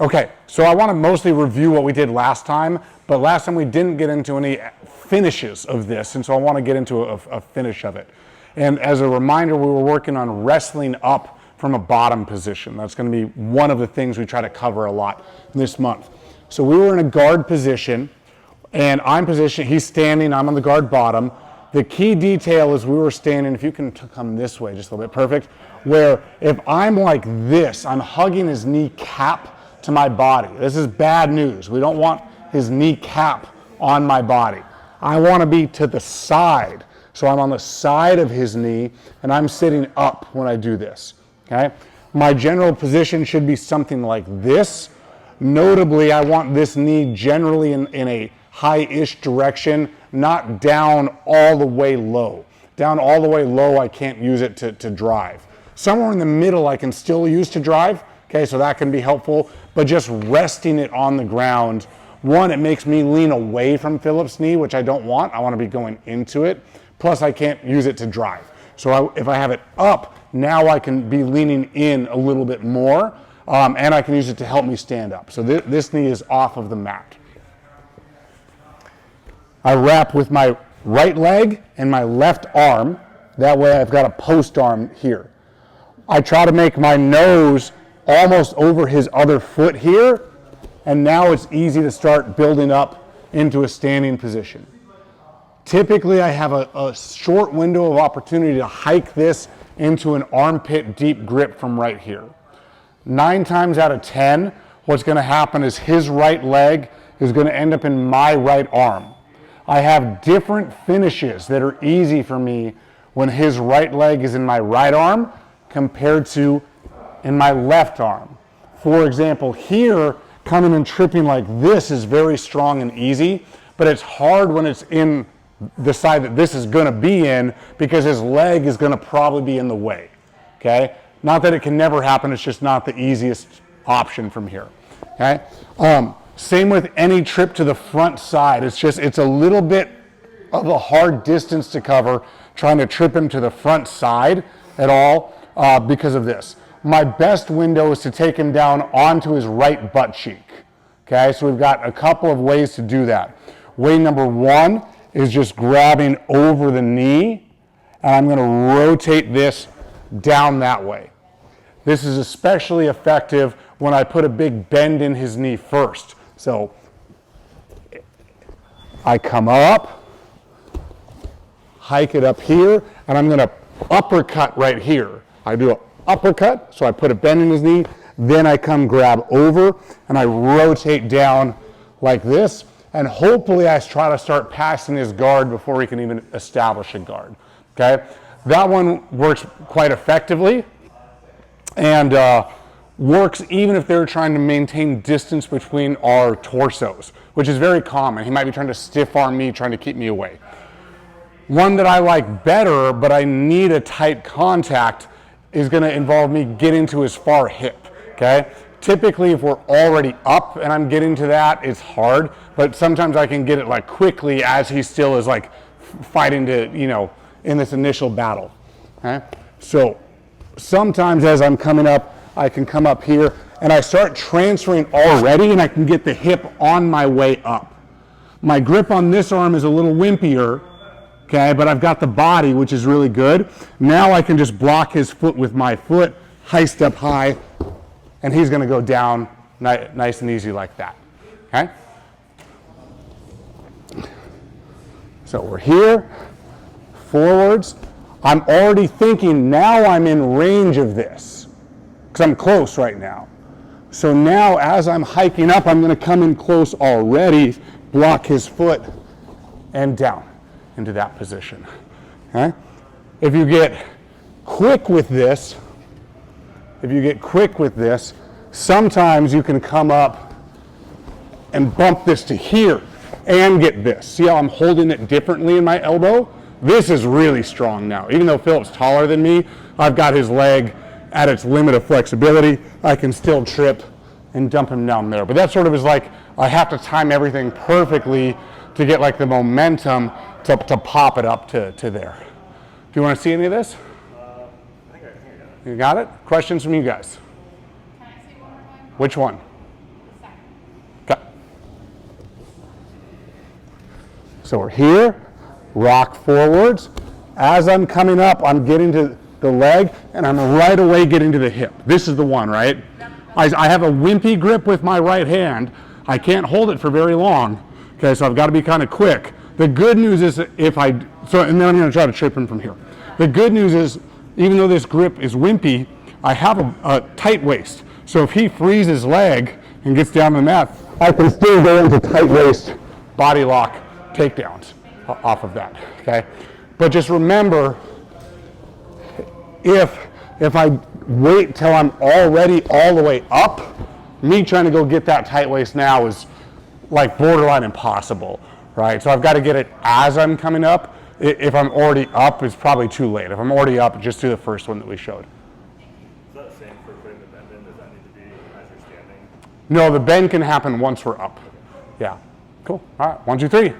Okay, so I want to mostly review what we did last time, but last time we didn't get into any finishes of this, and so I want to get into a finish of it. And as a reminder, we were working on wrestling up from a bottom position. That's going to be one of the things we try to cover a lot this month. So we were in a guard position, and I'm positioned, he's standing, I'm on the guard bottom. The key detail is we were standing, if you can come this way just a little bit, perfect, where if I'm like this, I'm hugging his kneecap to my body. This is bad news. We don't want his kneecap on my body. I want to be to the side. So I'm on the side of his knee, and I'm sitting up when I do this, okay? My general position should be something like this. Notably, I want this knee generally in a high-ish direction, not down all the way low. Down all the way low, I can't use it to drive. Somewhere in the middle, I can still use to drive, okay, so that can be helpful, but just resting it on the ground, one, it makes me lean away from Philip's knee, which I don't want. I want to be going into it. Plus, I can't use it to drive. So if I have it up, now I can be leaning in a little bit more, and I can use it to help me stand up. So this knee is off of the mat. I wrap with my right leg and my left arm. That way I've got a post arm here. I try to make my nose almost over his other foot here, and now it's easy to start building up into a standing position. Typically, I have a short window of opportunity to hike this into an armpit deep grip from right here. 9 times out of 10, what's going to happen is his right leg is going to end up in my right arm. I have different finishes that are easy for me when his right leg is in my right arm compared to in my left arm. For example, here, coming and tripping like this is very strong and easy, but it's hard when it's in the side that this is going to be in because his leg is going to probably be in the way, okay? Not that it can never happen, it's just not the easiest option from here, okay? Same with any trip to the front side. It's a little bit of a hard distance to cover trying to trip him to the front side at all because of this. My best window is to take him down onto his right butt cheek, okay? So we've got a couple of ways to do that. Way number 1 is just grabbing over the knee, and I'm going to rotate this down that way. This is especially effective when I put a big bend in his knee first. So I come up, hike it up here, and I'm going to uppercut right here. I do an uppercut, so I put a bend in his knee, then I come grab over, and I rotate down like this. And hopefully I try to start passing his guard before he can even establish a guard, okay? That one works quite effectively and works even if they're trying to maintain distance between our torsos, which is very common. He might be trying to stiff arm me, trying to keep me away. One that I like better, but I need a tight contact, is gonna involve me getting to his far hip, okay? Typically, if we're already up and I'm getting to that, it's hard, but sometimes I can get it like quickly as he still is like fighting to, in this initial battle, okay? So sometimes as I'm coming up, I can come up here and I start transferring already and I can get the hip on my way up. My grip on this arm is a little wimpier, okay, but I've got the body, which is really good. Now I can just block his foot with my foot, heist up high, and he's going to go down nice and easy like that, okay? So we're here, forwards. I'm already thinking now I'm in range of this because I'm close right now. So now as I'm hiking up, I'm going to come in close already, block his foot, and down into that position, okay? If you get quick with this, sometimes you can come up and bump this to here and get this. See how I'm holding it differently in my elbow? This is really strong now. Even though Philip's taller than me, I've got his leg at its limit of flexibility. I can still trip and dump him down there. But that sort of is like, I have to time everything perfectly to get like the momentum to pop it up to there. Do you want to see any of this? You got it? Questions from you guys? Can I see one more time? Which one? So we're here, rock forwards. As I'm coming up, I'm getting to the leg, and I'm right away getting to the hip. This is the one, right? I have a wimpy grip with my right hand. I can't hold it for very long. Okay, so I've got to be kind of quick. The good news is and then I'm going to try to trip him from here. The good news is, even though this grip is wimpy, I have a tight waist. So if he frees his leg and gets down to the mat, I can still go into tight waist body lock takedowns off of that, okay? But just remember, if I wait till I'm already all the way up, me trying to go get that tight waist now is like borderline impossible, right? So I've got to get it as I'm coming up. If I'm already up, it's probably too late. If I'm already up, just do the first one that we showed. Is that the same for putting the bend in? Does that need to be as you're standing? No, the bend can happen once we're up. Yeah, cool. All right, 1, 2, 3.